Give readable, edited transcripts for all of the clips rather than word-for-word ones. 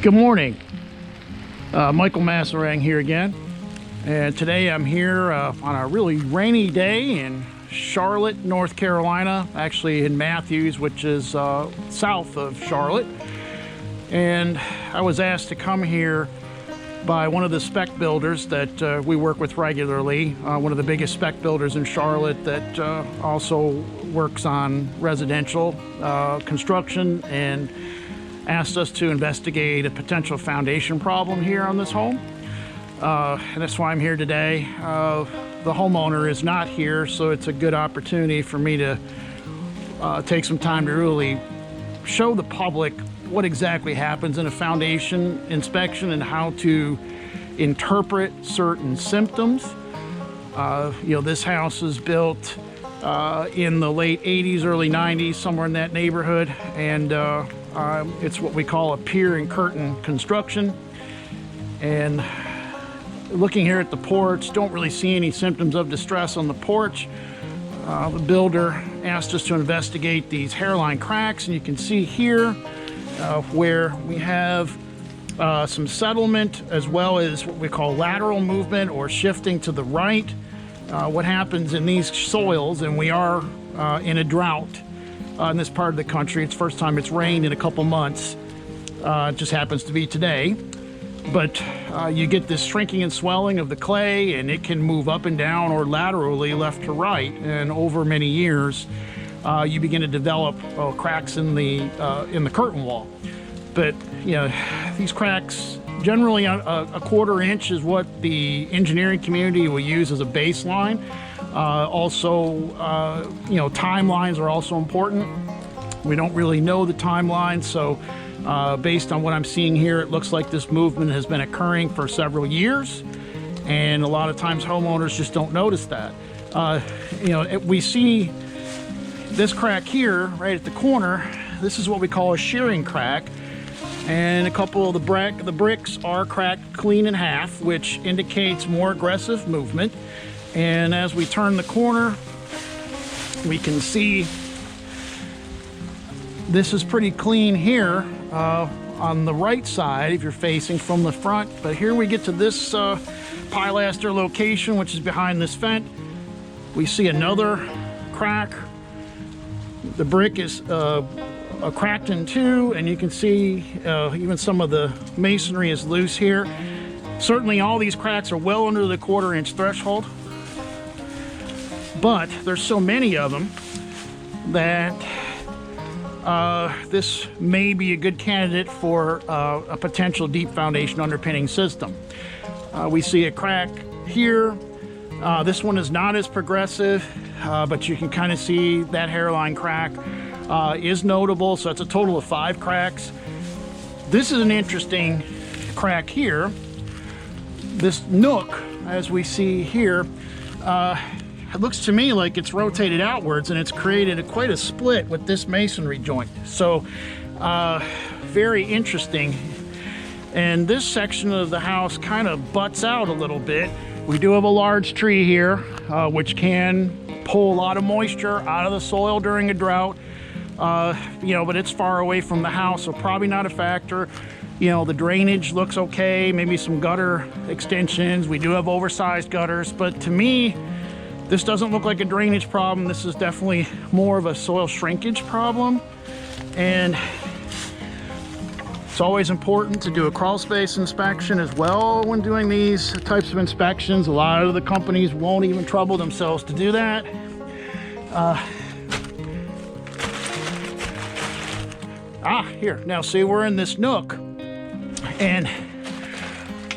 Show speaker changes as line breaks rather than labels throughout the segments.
Good morning. Michael Masserang here again, and today I'm here on a really rainy day in Charlotte, North Carolina, actually in Matthews, which is south of Charlotte. And I was asked to come here by one of the spec builders that we work with regularly, one of the biggest spec builders in Charlotte that also works on residential construction, and asked us to investigate a potential foundation problem here on this home. And that's why I'm here today. The homeowner is not here, so it's a good opportunity for me to take some time to really show the public what exactly happens in a foundation inspection and how to interpret certain symptoms. This house is built in the late 80s, early 90s, somewhere in that neighborhood, and it's what we call a pier and curtain construction. And looking here at the porch, don't really see any symptoms of distress on the porch. The builder asked us to investigate these hairline cracks, and you can see here where we have some settlement as well as what we call lateral movement or shifting to the right. What happens in these soils, and we are in a drought in this part of the country. It's the first time it's rained in a couple months. It just happens to be today. But you get this shrinking and swelling of the clay, and it can move up and down or laterally left to right. And over many years, you begin to develop cracks in the curtain wall. But these cracks, generally a quarter inch is what the engineering community will use as a baseline. Timelines are also important. We don't really know the timeline, so based on what I'm seeing here, it looks like this movement has been occurring for several years, and a lot of times homeowners just don't notice that. We see this crack here right at the corner. This is what we call a shearing crack, and a couple of the bricks are cracked clean in half, which indicates more aggressive movement. And as we turn the corner, we can see this is pretty clean here on the right side if you're facing from the front. But here we get to this pilaster location, which is behind this vent. We see another crack. The brick is cracked in two, and you can see even some of the masonry is loose here. Certainly all these cracks are well under the quarter-inch threshold, but there's so many of them that this may be a good candidate for a potential deep foundation underpinning system. We see a crack here. This one is not as progressive, but you can kind of see that hairline crack is notable. So it's a total of 5 cracks. This is an interesting crack here. This nook, as we see here, it looks to me like it's rotated outwards, and it's created quite a split with this masonry joint. So very interesting. And this section of the house kind of butts out a little bit. We do have a large tree here, which can pull a lot of moisture out of the soil during a drought. But it's far away from the house, so probably not a factor. The drainage looks okay, maybe some gutter extensions. We do have oversized gutters, but to me, this doesn't look like a drainage problem. This is definitely more of a soil shrinkage problem. And it's always important to do a crawl space inspection as well when doing these types of inspections. A lot of the companies won't even trouble themselves to do that. Here, now see, we're in this nook, and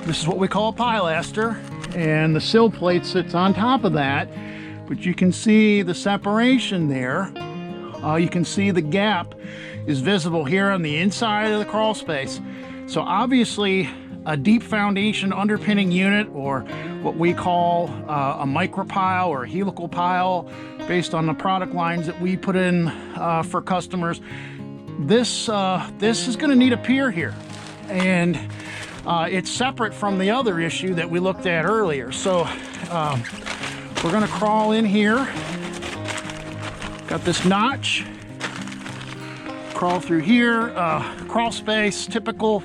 this is what we call a pilaster, and the sill plate sits on top of that, but you can see the separation there. You can see the gap is visible here on the inside of the crawl space. So obviously a deep foundation underpinning unit, or what we call a micropile or a helical pile, based on the product lines that we put in for customers, this is going to need a pier here, and it's separate from the other issue that we looked at earlier. So we're going to crawl in here. Got this notch, crawl through here. Crawl space, typical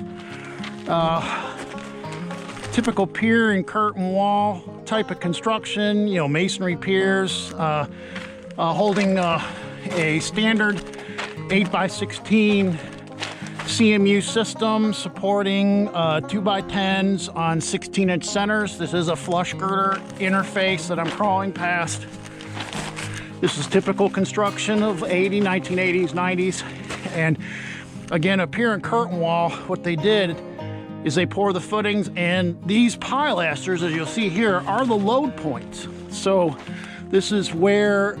Typical pier and curtain wall type of construction, you know, masonry piers, holding a standard 8x16 CMU system, supporting 2x10s on 16-inch centers. This is a flush girder interface that I'm crawling past. This is typical construction of 1980s, 90s. And again, a pier and curtain wall, what they did is they pour the footings, and these pilasters, as you'll see here, are the load points. So this is where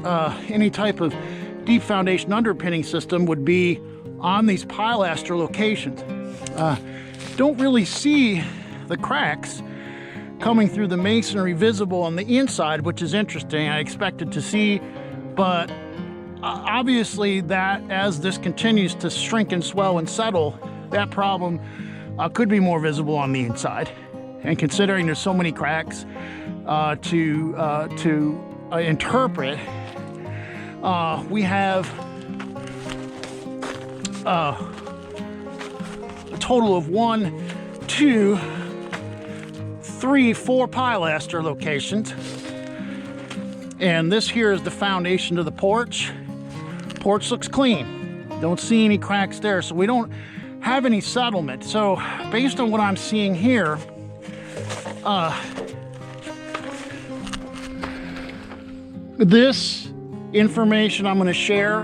any type of deep foundation underpinning system would be on these pilaster locations. Don't really see the cracks coming through the masonry visible on the inside, which is interesting. I expected to see, but obviously that as this continues to shrink and swell and settle, that problem could be more visible on the inside. And considering there's so many cracks to interpret, we have a total of 1, 2, 3, 4 pilaster locations. And this here is the foundation of the porch. Porch looks clean. Don't see any cracks there, so we don't have any settlement. So based on what I'm seeing here, this information I'm going to share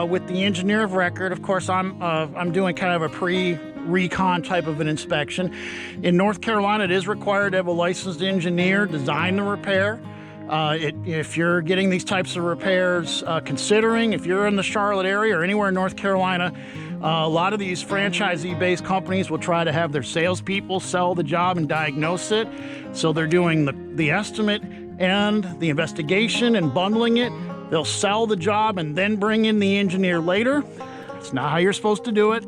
with the engineer of record. Of course, I'm doing kind of a pre-recon type of an inspection. In North Carolina, it is required to have a licensed engineer design the repair. If you're getting these types of repairs, considering if you're in the Charlotte area or anywhere in North Carolina, a lot of these franchisee-based companies will try to have their salespeople sell the job and diagnose it. So they're doing the estimate and the investigation and bundling it. They'll sell the job and then bring in the engineer later. It's not how you're supposed to do it.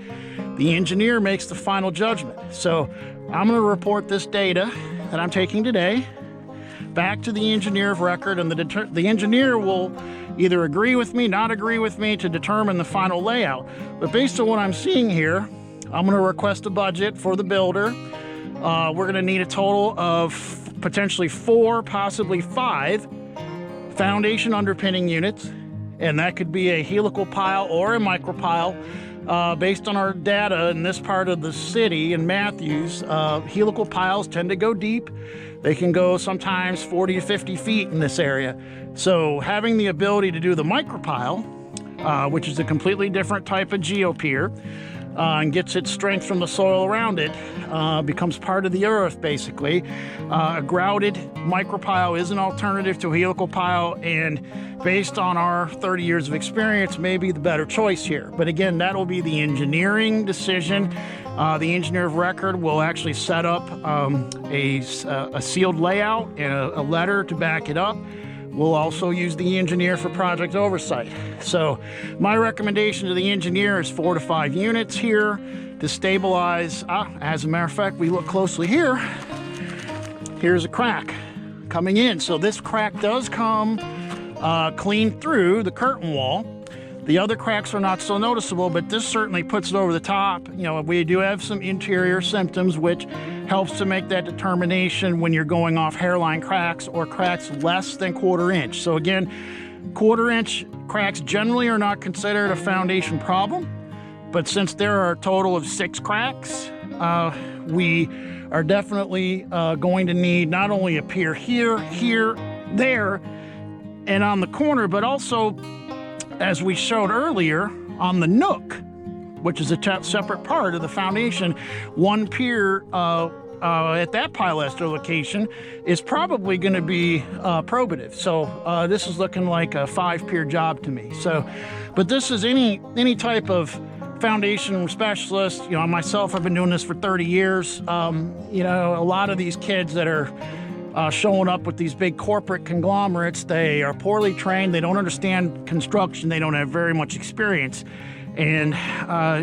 The engineer makes the final judgment. So I'm going to report this data that I'm taking today back to the engineer of record, and the engineer will either agree with me, not agree with me, to determine the final layout. But based on what I'm seeing here, I'm going to request a budget for the builder. We're going to need a total of potentially 4, possibly 5 foundation underpinning units, and that could be a helical pile or a micropile. Based on our data in this part of the city in Matthews, helical piles tend to go deep. They can go sometimes 40 to 50 feet in this area. So having the ability to do the micropile, which is a completely different type of geopier, and gets its strength from the soil around it, becomes part of the earth, basically. A grouted micropile is an alternative to a helical pile, and based on our 30 years of experience, may be the better choice here. But again, that'll be the engineering decision. The engineer of record will actually set up a sealed layout and a letter to back it up. We'll also use the engineer for project oversight. So my recommendation to the engineer is 4 to 5 units here to stabilize. As a matter of fact, we look closely here. Here's a crack coming in. So this crack does come clean through the curtain wall. The other cracks are not so noticeable, but this certainly puts it over the top. You know, we do have some interior symptoms, which helps to make that determination when you're going off hairline cracks or cracks less than 1/4 inch. So again, 1/4 inch cracks generally are not considered a foundation problem, but since there are a total of 6 cracks, we are definitely going to need not only a pier here, here, there, and on the corner, but also, as we showed earlier, on the nook, which is a separate part of the foundation. One pier at that pilaster location is probably going to be probative. So this is looking like a 5-pier job to me. So, but this is any type of foundation specialist. You know, myself, I've been doing this for 30 years. You know, a lot of these kids that are showing up with these big corporate conglomerates, they are poorly trained, they don't understand construction, they don't have very much experience. And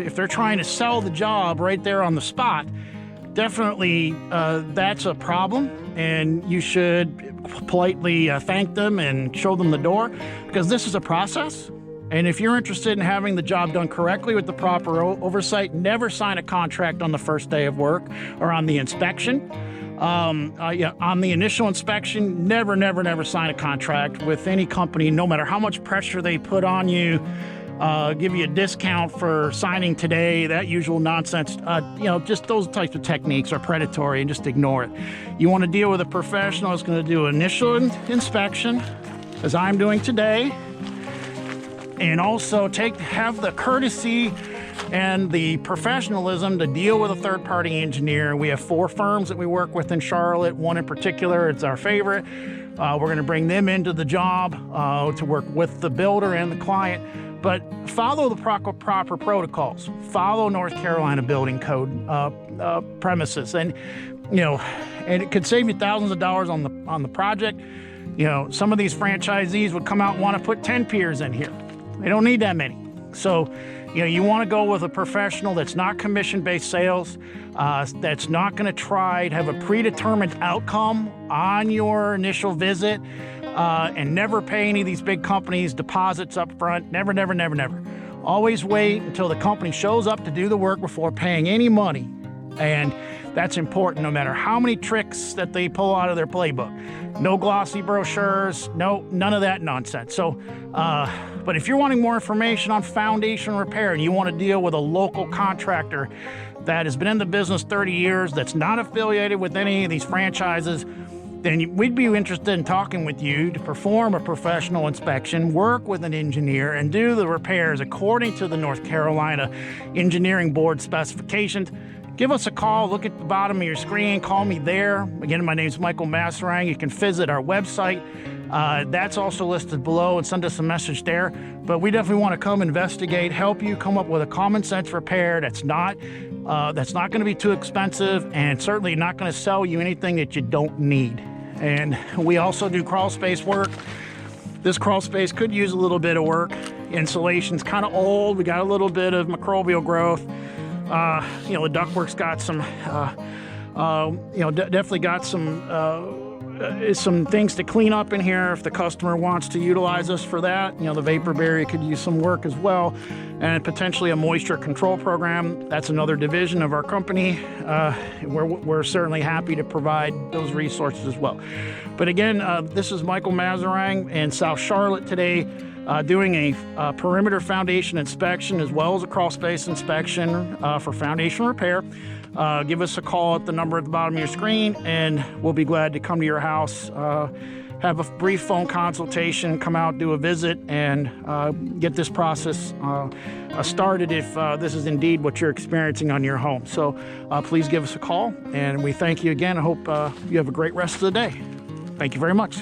if they're trying to sell the job right there on the spot, definitely that's a problem, and you should politely thank them and show them the door, because this is a process. And if you're interested in having the job done correctly with the proper oversight, never sign a contract on the first day of work or on the inspection. On the initial inspection, never sign a contract with any company, no matter how much pressure they put on you. Give you a discount for signing today, that usual nonsense. Just those types of techniques are predatory, and just ignore it. You want to deal with a professional that's going to do initial inspection, as I'm doing today, and also have the courtesy and the professionalism to deal with a third-party engineer. We have 4 firms that we work with in Charlotte. One in particular, it's our favorite. We're going to bring them into the job to work with the builder and the client. But follow the proper protocols. Follow North Carolina Building Code premises, and and it could save you thousands of dollars on the project. Some of these franchisees would come out and want to put 10 piers in here. They don't need that many. So, you want to go with a professional that's not commission-based sales, that's not going to try to have a predetermined outcome on your initial visit, and never pay any of these big companies deposits up front. Never. Always wait until the company shows up to do the work before paying any money. And that's important, no matter how many tricks that they pull out of their playbook. No glossy brochures, none of that nonsense. So, but if you're wanting more information on foundation repair and you want to deal with a local contractor that has been in the business 30 years, that's not affiliated with any of these franchises, then we'd be interested in talking with you to perform a professional inspection, work with an engineer, and do the repairs according to the North Carolina Engineering Board specifications. Give us a call. Look at the bottom of your screen. Call me there. Again, my name is Michael Masserang. You can visit our website. That's also listed below, and send us a message there. But we definitely want to come investigate, help you come up with a common sense repair that's not going to be too expensive, and certainly not going to sell you anything that you don't need. And we also do crawl space work. This crawl space could use a little bit of work. Insulation's kind of old. We got a little bit of microbial growth. The ductwork's got some, definitely got some things to clean up in here if the customer wants to utilize us for that. The vapor barrier could use some work as well, and potentially a moisture control program. That's another division of our company. We're certainly happy to provide those resources as well. But again, this is Michael Masserang in South Charlotte today, doing a perimeter foundation inspection as well as a crawl space inspection for foundation repair. Give us a call at the number at the bottom of your screen, and we'll be glad to come to your house, have a brief phone consultation, come out, do a visit, and get this process started if this is indeed what you're experiencing on your home. So please give us a call, and we thank you again. I hope you have a great rest of the day. Thank you very much.